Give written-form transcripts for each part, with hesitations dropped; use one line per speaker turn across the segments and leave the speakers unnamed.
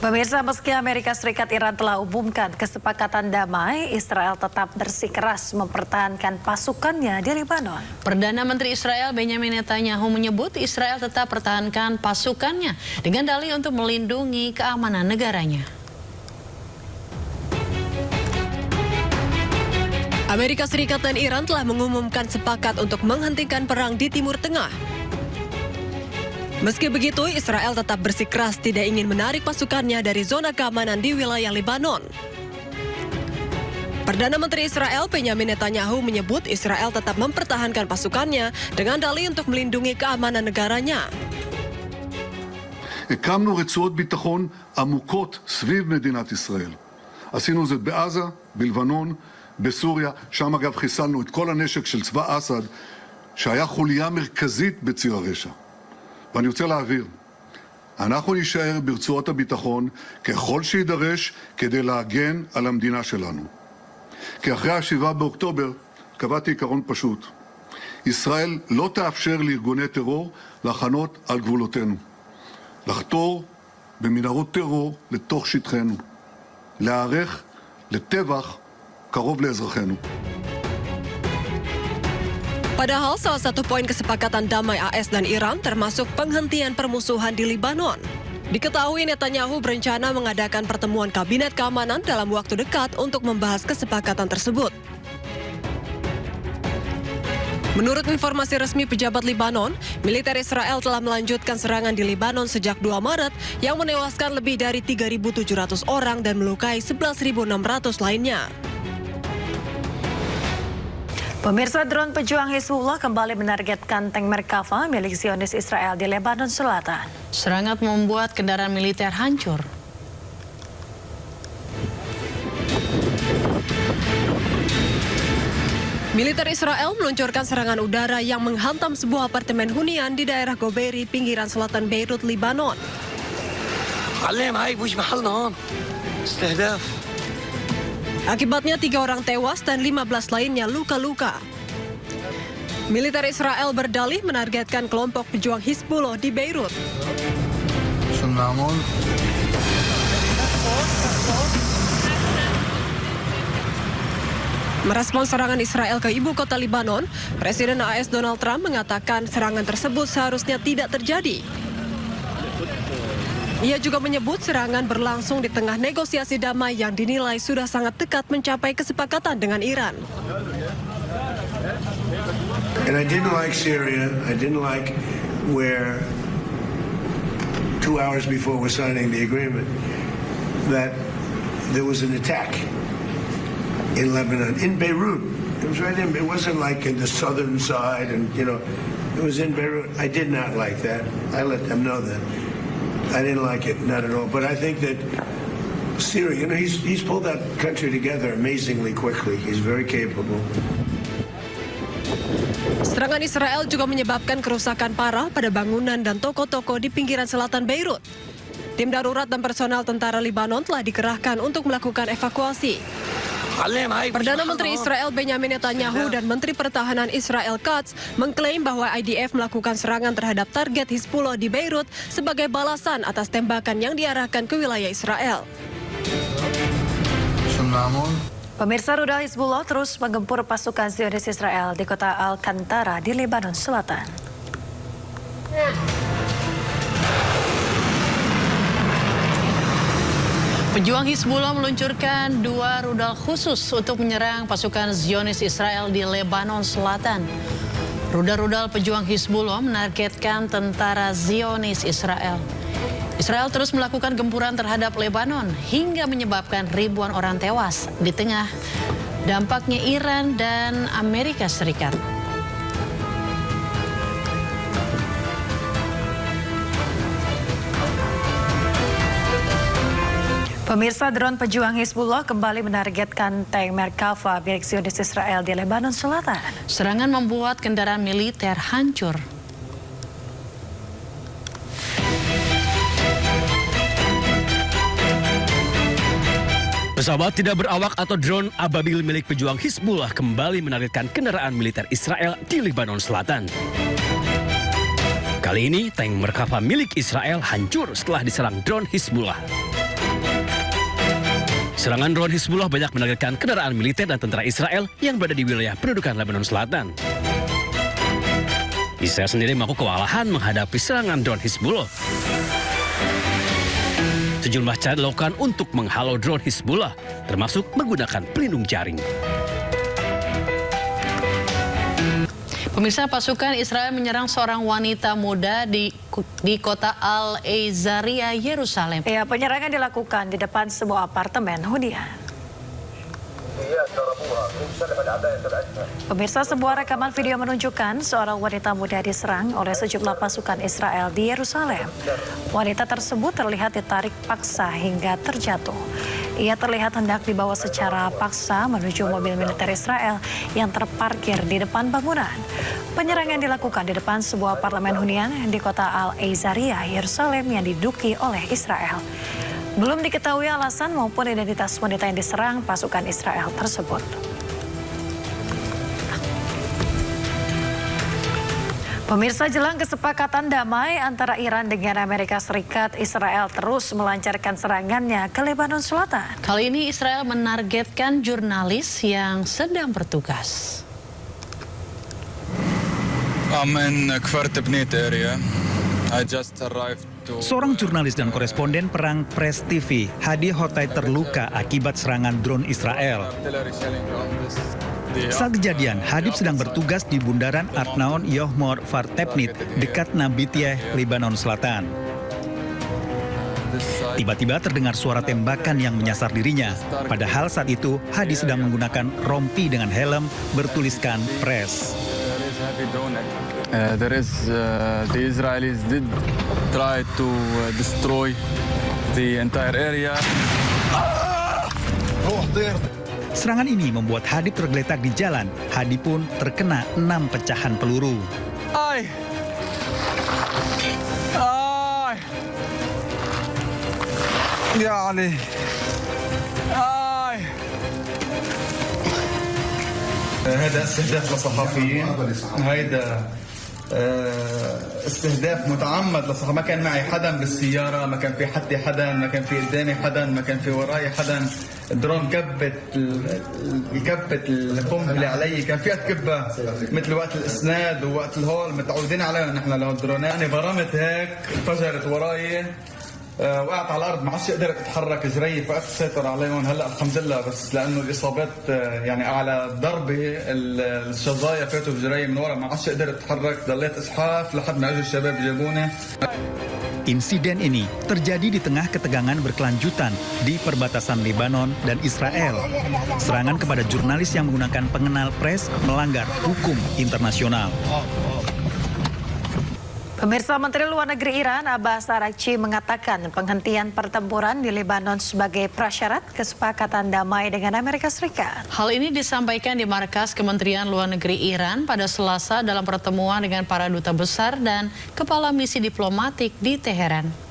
Pemirsa, meski Amerika Serikat Iran telah umumkan kesepakatan damai, Israel tetap bersikeras mempertahankan pasukannya di Lebanon.
Perdana Menteri Israel Benjamin Netanyahu menyebut Israel tetap pertahankan pasukannya dengan dalih untuk melindungi keamanan negaranya.
Amerika Serikat dan Iran telah mengumumkan sepakat untuk menghentikan perang di Timur Tengah. Meski begitu, Israel tetap bersikeras tidak ingin menarik pasukannya dari zona keamanan di wilayah Lebanon. Perdana Menteri Israel Benjamin Netanyahu menyebut Israel tetap mempertahankan pasukannya dengan dalih untuk melindungi keamanan negaranya.
הקמנו רצועות ביטחון עמוקות סביב מדינת ישראל. עשינו זאת בעזה, בלבנון, בסוריה, שם אגב חיסלנו את כל הנשק של צבא אסד, שהיה חוליה מרכזית בציר הרשע. ואני רוצה להעביר, אנחנו נישאר ברצועות הביטחון ככל שידרש כדי להגן על המדינה שלנו. כי אחרי ה-7 באוקטובר קבעתי עיקרון פשוט. ישראל לא תאפשר לארגוני טרור לחנות על גבולותינו. לחתור במנהרות טרור לתוך שטחנו. להיערך לטבח קרוב לאזרחינו.
Padahal salah satu poin kesepakatan damai AS dan Iran termasuk penghentian permusuhan di Lebanon. Diketahui Netanyahu berencana mengadakan pertemuan kabinet keamanan dalam waktu dekat untuk membahas kesepakatan tersebut. Menurut informasi resmi pejabat Lebanon, militer Israel telah melanjutkan serangan di Lebanon sejak 2 Maret yang menewaskan lebih dari 3.700 orang dan melukai 11.600 lainnya.
Pemirsa, drone pejuang Hizbullah kembali menargetkan tank Merkava milik Zionis Israel di Lebanon Selatan.
Serangan membuat kendaraan militer hancur.
Militer Israel meluncurkan serangan udara yang menghantam sebuah apartemen hunian di daerah Goberi, pinggiran selatan Beirut, Lebanon. Akibatnya 3 orang tewas dan 15 lainnya luka-luka. Militer Israel berdalih menargetkan kelompok pejuang Hizbullah di Beirut. Merespons serangan Israel ke ibu kota Lebanon, Presiden AS Donald Trump mengatakan serangan tersebut seharusnya tidak terjadi. Ia juga menyebut serangan berlangsung di tengah negosiasi damai yang dinilai sudah sangat dekat mencapai kesepakatan dengan Iran.
And I didn't like Syria. I didn't like where 2 hours before we're signing the agreement that there was an attack in Lebanon, in Beirut. It was right in. It wasn't like in the southern side, and it was in Beirut. I did not like that. I let them know that. I didn't like it, not at all. But I think that Syria, he's pulled that country together amazingly quickly. He's very capable.
Serangan Israel juga menyebabkan kerusakan parah pada bangunan dan toko-toko di pinggiran selatan Beirut. Tim darurat dan personal tentara Lebanon telah dikerahkan untuk melakukan evakuasi. Perdana Menteri Israel Benjamin Netanyahu dan Menteri Pertahanan Israel Katz mengklaim bahwa IDF melakukan serangan terhadap target Hizbullah di Beirut sebagai balasan atas tembakan yang diarahkan ke wilayah Israel.
Pemirsa, rudal Hizbullah terus menggempur pasukan Zionis Israel di kota Al-Qantara di Lebanon Selatan.
Pejuang Hizbullah meluncurkan 2 rudal khusus untuk menyerang pasukan Zionis Israel di Lebanon Selatan. Rudal-rudal pejuang Hizbullah menargetkan tentara Zionis Israel. Israel terus melakukan gempuran terhadap Lebanon hingga menyebabkan ribuan orang tewas di tengah dampaknya Iran dan Amerika Serikat.
Pemirsa, drone pejuang Hizbullah kembali menargetkan tank Merkava milik Zionis Israel di Lebanon Selatan.
Serangan membuat kendaraan militer hancur.
Pesawat tidak berawak atau drone ababil milik pejuang Hizbullah kembali menargetkan kendaraan militer Israel di Lebanon Selatan. Kali ini tank Merkava milik Israel hancur setelah diserang drone Hizbullah. Serangan drone Hizbullah banyak menargetkan kendaraan militer dan tentara Israel yang berada di wilayah pendudukan Lebanon Selatan. Israel sendiri mengaku kewalahan menghadapi serangan drone Hizbullah. Sejumlah cara dilakukan untuk menghalau drone Hizbullah, termasuk menggunakan pelindung jaring.
Pemirsa, pasukan Israel menyerang seorang wanita muda di kota Al-Azariah, Yerusalem.
Ya, penyerangan dilakukan di depan sebuah apartemen hunian. Pemirsa, sebuah rekaman video menunjukkan seorang wanita muda diserang oleh sejumlah pasukan Israel di Yerusalem. Wanita tersebut terlihat ditarik paksa hingga terjatuh. Ia terlihat hendak dibawa secara paksa menuju mobil militer Israel yang terparkir di depan bangunan. Penyerangan dilakukan di depan sebuah apartemen hunian di kota Al-Azariah, Yerusalem yang diduduki oleh Israel. Belum diketahui alasan maupun identitas wanita yang diserang pasukan Israel tersebut. Pemirsa, jelang kesepakatan damai antara Iran dengan Amerika Serikat, Israel terus melancarkan serangannya ke Lebanon Selatan.
Kali ini Israel menargetkan jurnalis yang sedang bertugas.
I'm in Kfar Tebnit area. I just arrived to...
Seorang jurnalis dan koresponden perang Press TV, Hadi Hotai, terluka akibat serangan drone Israel. Saat kejadian, Hadib sedang bertugas di bundaran Arnaon Yohmor Kfar Tebnit dekat Nabitieh, Lebanon Selatan. Tiba-tiba terdengar suara tembakan yang menyasar dirinya. Padahal saat itu Hadi sedang menggunakan rompi dengan helm bertuliskan Press.
The Israelis did try to destroy the entire area.
Serangan ini membuat Hadib tergeletak di jalan. Hadi pun terkena 6 pecahan peluru.
Ay! Ay! Ya Ali! Ay!
هذا استهداف للصحفيين هيدا استهداف متعمد للصحفيين. ما كان معي حدا بالسيارة، ما كان في حدي حدا، ما كان في قدامي حدا، ما كان في وراي حدا. الدرون كبت القنبلة علي، كان فيها تكبها مثل وقت الاسناد ووقت الهول متعودين عليها نحن لو الدرونات. يعني برمت هيك انفجرت وراي، وقعت على الارض، ما عادش قدرت اتحرك جري، فقدت السيطرة عليهم. هلا الحمد لله، بس لانه الاصابات يعني على ضربه الشظايا فاتوا بجري من ورا، ما عادش قدرت اتحرك، ضليت اسحاف لحد ما اجوا الشباب جابوني.
Insiden ini terjadi di tengah ketegangan berkelanjutan di perbatasan Lebanon dan Israel. Serangan kepada jurnalis yang menggunakan pengenal Press melanggar hukum internasional.
Pemirsa, Menteri Luar Negeri Iran Abbas Araghchi mengatakan penghentian pertempuran di Lebanon sebagai prasyarat kesepakatan damai dengan Amerika Serikat.
Hal ini disampaikan di markas Kementerian Luar Negeri Iran pada Selasa dalam pertemuan dengan para duta besar dan kepala misi diplomatik di Teheran.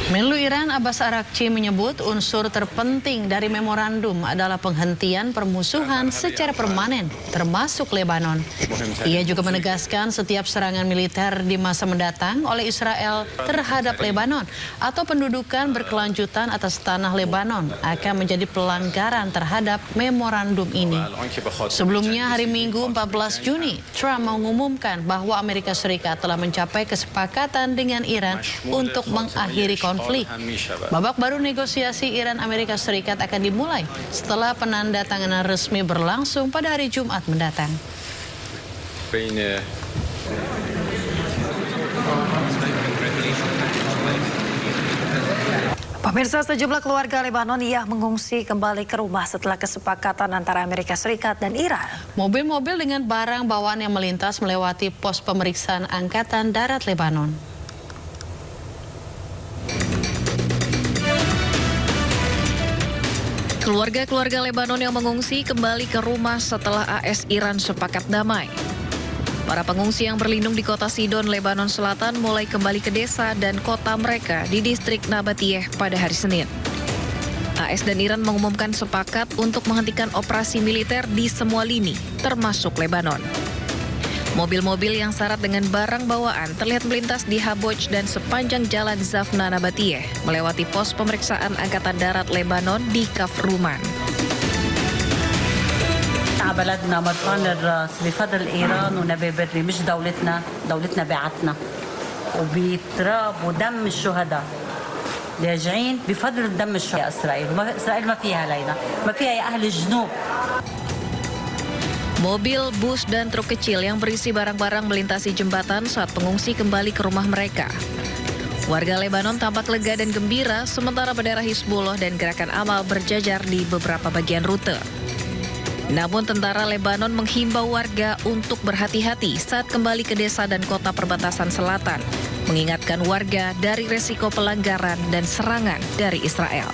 Menlu Iran Abbas Araghchi menyebut unsur terpenting dari memorandum adalah penghentian permusuhan secara permanen, termasuk Lebanon. Ia juga menegaskan setiap serangan militer di masa mendatang oleh Israel terhadap Lebanon atau pendudukan berkelanjutan atas tanah Lebanon akan menjadi pelanggaran terhadap memorandum ini. Sebelumnya hari Minggu 14 Juni, Trump mengumumkan bahwa Amerika Serikat telah mencapai kesepakatan dengan Iran untuk mengakhiri konflik. Babak baru negosiasi Iran-Amerika Serikat akan dimulai setelah penandatanganan resmi berlangsung pada hari Jumat mendatang.
Pemirsa, sejumlah keluarga Lebanon yang mengungsi kembali ke rumah setelah kesepakatan antara Amerika Serikat dan Iran.
Mobil-mobil dengan barang bawaan yang melintas melewati pos pemeriksaan Angkatan Darat Lebanon.
Keluarga-keluarga Lebanon yang mengungsi kembali ke rumah setelah AS Iran sepakat damai. Para pengungsi yang berlindung di kota Sidon, Lebanon Selatan mulai kembali ke desa dan kota mereka di distrik Nabatieh pada hari Senin. AS dan Iran mengumumkan sepakat untuk menghentikan operasi militer di semua lini, termasuk Lebanon. Mobil-mobil yang syarat dengan barang bawaan terlihat melintas di Haboj dan sepanjang jalan Zafna Nabatiyeh, melewati pos pemeriksaan Angkatan Darat Lebanon di Kafruman.
بلدنا مرفوعنا الراس بفضل ايران ونبي بري مش دولتنا بعتنا وبتراب ودم الشهداء راجعين بفضل دم الشهداء اسرائيل ما فيها علينا ما فيها يا اهل الجنوب.
Mobil, bus, dan truk kecil yang berisi barang-barang melintasi jembatan saat pengungsi kembali ke rumah mereka. Warga Lebanon tampak lega dan gembira, sementara bendera Hizbullah dan Gerakan Amal berjajar di beberapa bagian rute. Namun tentara Lebanon menghimbau warga untuk berhati-hati saat kembali ke desa dan kota perbatasan selatan, mengingatkan warga dari resiko pelanggaran dan serangan dari Israel.